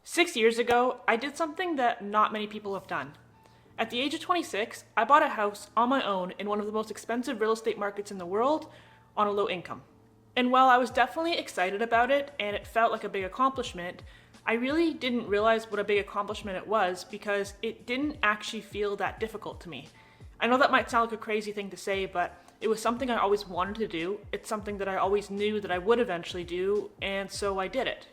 6 years ago, I did something that not many people have done. At the age of 26, I bought a house on my own in one of the most expensive real estate markets in the world on a low income. And while I was definitely excited about it and it felt like a big accomplishment, I really didn't realize what a big accomplishment it was because it didn't actually feel that difficult to me. I know that might sound like a crazy thing to say, but it was something I always wanted to do. It's something that I always knew that I would eventually do, and so I did it.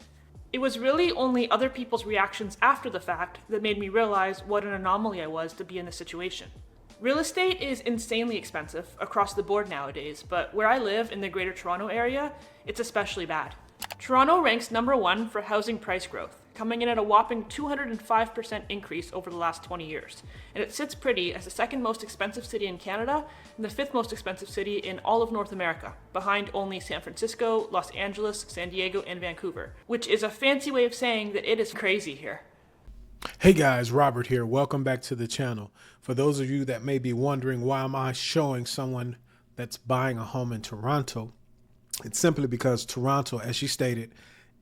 It was really only other people's reactions after the fact that made me realize what an anomaly I was to be in this situation. Real estate is insanely expensive across the board nowadays, but where I live in the Greater Toronto area, it's especially bad. Toronto ranks number 1 for housing price growth, coming in at a whopping 205% increase over the last 20 years. And it sits pretty as the second most expensive city in Canada and the 5th most expensive city in all of North America, behind only San Francisco, Los Angeles, San Diego, and Vancouver, which is a fancy way of saying that it is crazy here. Hey guys, Robert here. Welcome back to the channel. For those of you that may be wondering why am I showing someone that's buying a home in Toronto, it's simply because Toronto, as she stated,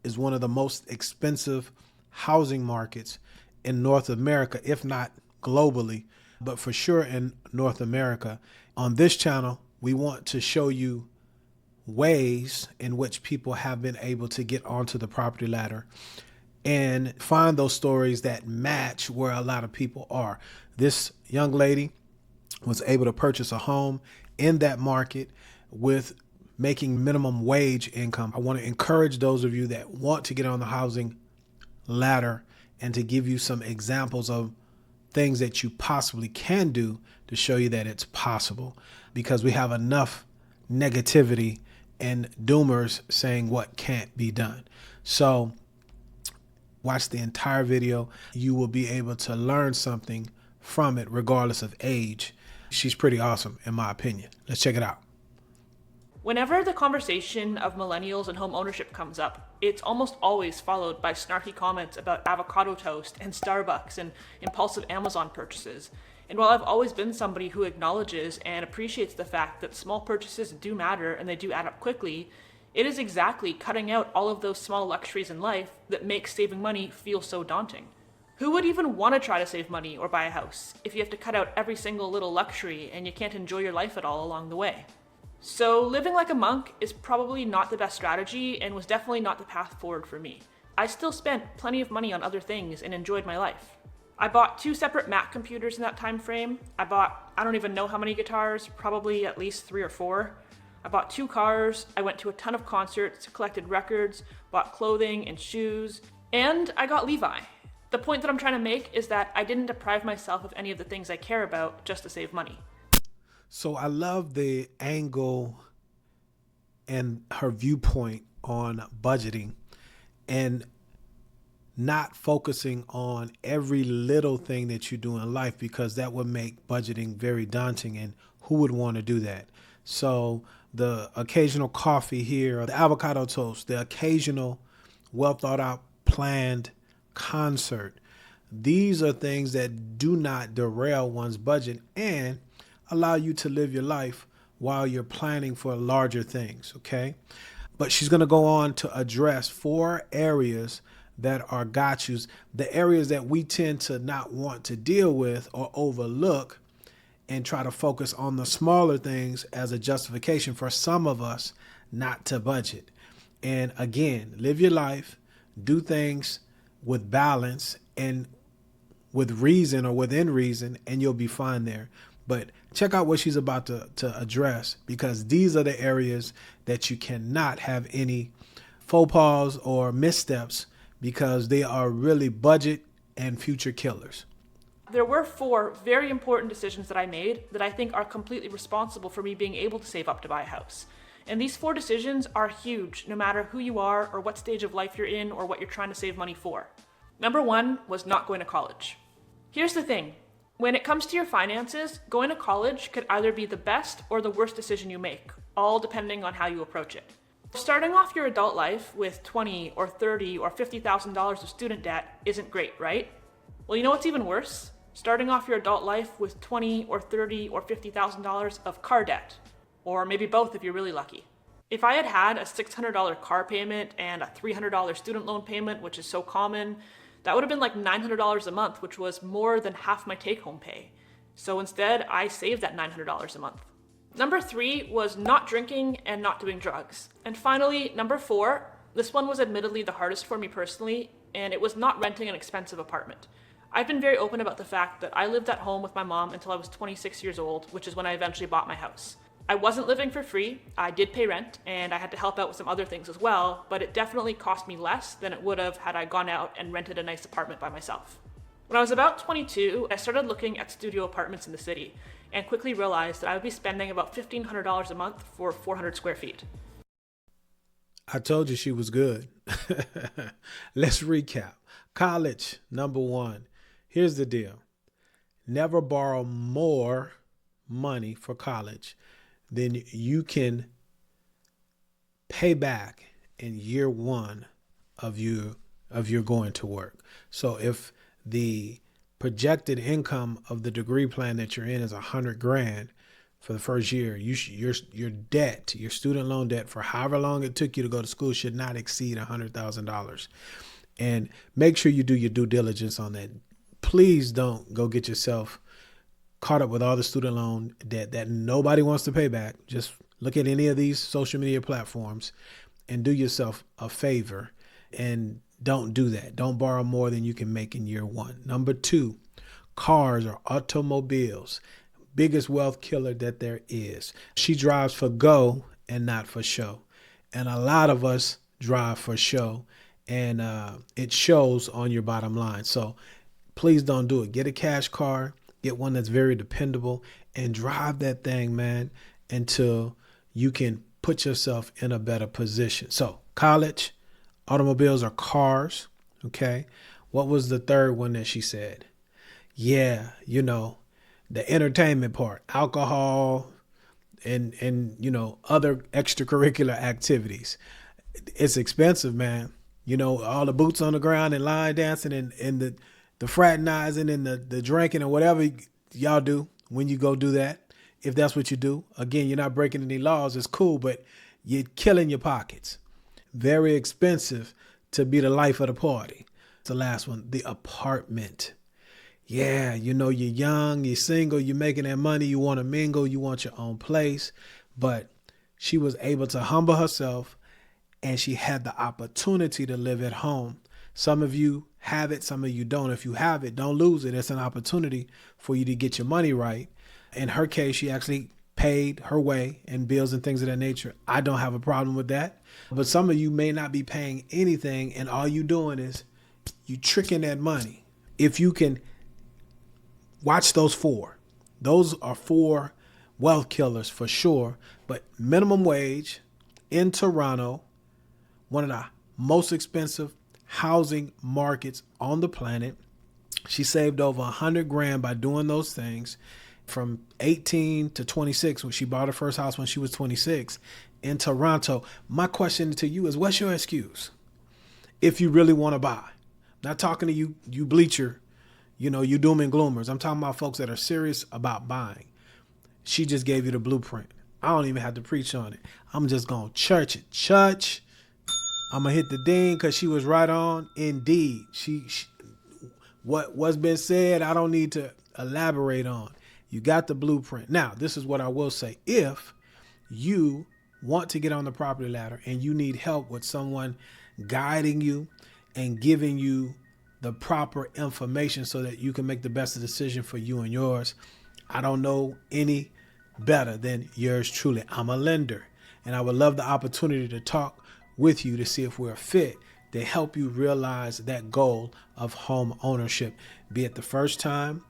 is one of the most expensive housing markets in North America, if not globally, but for sure in North America. On this channel, we want to show you ways in which people have been able to get onto the property ladder and find those stories that match where a lot of people are. This young lady was able to purchase a home in that market with making minimum wage income. I want to encourage those of you that want to get on the housing ladder and to give you some examples of things that you possibly can do to show you that it's possible, because we have enough negativity and doomers saying what can't be done. So watch the entire video. You will be able to learn something from it regardless of age. She's pretty awesome in my opinion. Let's check it out. Whenever the conversation of millennials and home ownership comes up, it's almost always followed by snarky comments about avocado toast and Starbucks and impulsive Amazon purchases. And while I've always been somebody who acknowledges and appreciates the fact that small purchases do matter and they do add up quickly, it is exactly cutting out all of those small luxuries in life that makes saving money feel so daunting. Who would even want to try to save money or buy a house if you have to cut out every single little luxury and you can't enjoy your life at all along the way? So living like a monk is probably not the best strategy and was definitely not the path forward for me. I still spent plenty of money on other things and enjoyed my life. I bought 2 separate Mac computers in that time frame. I bought, I don't even know how many guitars, probably at least 3 or 4. I bought 2 cars, I went to a ton of concerts, collected records, bought clothing and shoes, and I got Levi. The point that I'm trying to make is that I didn't deprive myself of any of the things I care about just to save money. So I love the angle and her viewpoint on budgeting and not focusing on every little thing that you do in life, because that would make budgeting very daunting, and who would want to do that? So the occasional coffee here, or the avocado toast, the occasional well thought out planned concert, these are things that do not derail one's budget and allow you to live your life while you're planning for larger things, okay? But she's going to go on to address 4 areas that are gotchas, the areas that we tend to not want to deal with or overlook, and try to focus on the smaller things as a justification for some of us not to budget. And again, live your life, do things with balance and with reason or within reason, and you'll be fine there. But check out what she's about to address, because these are the areas that you cannot have any faux pas or missteps, because they are really budget and future killers. There were 4 very important decisions that I made that I think are completely responsible for me being able to save up to buy a house. And these 4 decisions are huge, no matter who you are or what stage of life you're in or what you're trying to save money for. Number 1 was not going to college. Here's the thing. When it comes to your finances, going to college could either be the best or the worst decision you make, all depending on how you approach it. Starting off your adult life with $20,000 or $30,000 or $50,000 of student debt isn't great, right? Well, you know what's even worse? Starting off your adult life with $20,000 or $30,000 or $50,000 of car debt, or maybe both if you're really lucky. If I had had a $600 car payment and a $300 student loan payment, which is so common, That would have been like $900 a month, which was more than half my take-home pay. So instead, I saved that $900 a month. Number 3 was not drinking and not doing drugs. And finally, number 4, this one was admittedly the hardest for me personally, and it was not renting an expensive apartment. I've been very open about the fact that I lived at home with my mom until I was 26 years old, which is when I eventually bought my house. I wasn't living for free, I did pay rent, and I had to help out with some other things as well, but it definitely cost me less than it would have had I gone out and rented a nice apartment by myself. When I was about 22, I started looking at studio apartments in the city, and quickly realized that I would be spending about $1,500 a month for 400 square feet. I told you she was good. Let's recap. College, number 1. Here's the deal. Never borrow more money for college than you can pay back in year 1 of your going to work. So if the projected income of the degree plan that you're in is $100,000 for the first year, your debt, your student loan debt for however long it took you to go to school should not exceed $100,000. And make sure you do your due diligence on that. Please don't go get yourself caught up with all the student loan debt that nobody wants to pay back. Just look at any of these social media platforms and do yourself a favor and don't do that. Don't borrow more than you can make in year 1. Number 2, cars or automobiles. Biggest wealth killer that there is. She drives for go and not for show. And a lot of us drive for show, and it shows on your bottom line. So please don't do it. Get a cash car, get one that's very dependable, and drive that thing, man, until you can put yourself in a better position. So college, automobiles, or cars. Okay. What was the third one that she said? Yeah, the entertainment part, alcohol and other extracurricular activities. It's expensive, man. All the boots on the ground and line dancing and the fraternizing and the drinking and whatever y'all do when you go do that. If that's what you do, again, you're not breaking any laws. It's cool, but you're killing your pockets. Very expensive to be the life of the party. The last one, the apartment. Yeah, you're young, you're single, you're making that money, you want to mingle, you want your own place. But she was able to humble herself, and she had the opportunity to live at home. Some of you have it, some of you don't. If you have it, don't lose it. It's an opportunity for you to get your money right. In her case, she actually paid her way and bills and things of that nature. I don't have a problem with that. But some of you may not be paying anything, and all you doing is you tricking that money. If you can watch those 4. Those are 4 wealth killers for sure. But minimum wage in Toronto, one of the most expensive housing markets on the planet. She saved over $100,000 by doing those things from 18 to 26 when she bought her first house when she was 26 in Toronto. My question to you is, what's your excuse if you really want to buy? Not talking to you bleacher, you doom and gloomers. I'm talking about folks that are serious about buying. She just gave you the blueprint. I don't even have to preach on it. I'm just going to church it. Church. I'm going to hit the ding because she was right on. Indeed. What's been said, I don't need to elaborate on. You got the blueprint. Now, this is what I will say. If you want to get on the property ladder and you need help with someone guiding you and giving you the proper information so that you can make the best decision for you and yours, I don't know any better than yours truly. I'm a lender, and I would love the opportunity to talk with you to see if we're fit to help you realize that goal of home ownership, be it the first time,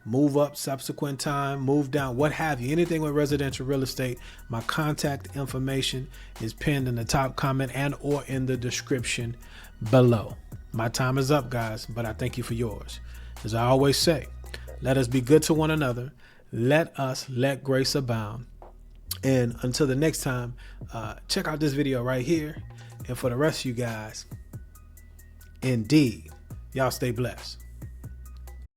move up, subsequent time, move down, what have you. Anything with residential real estate, my contact information is pinned in the top comment and or in the description below. My time is up, guys, but I thank you for yours. As I always say, let us be good to one another. Let us let grace abound. And until the next time, check out this video right here. And for the rest of you guys, indeed, y'all stay blessed.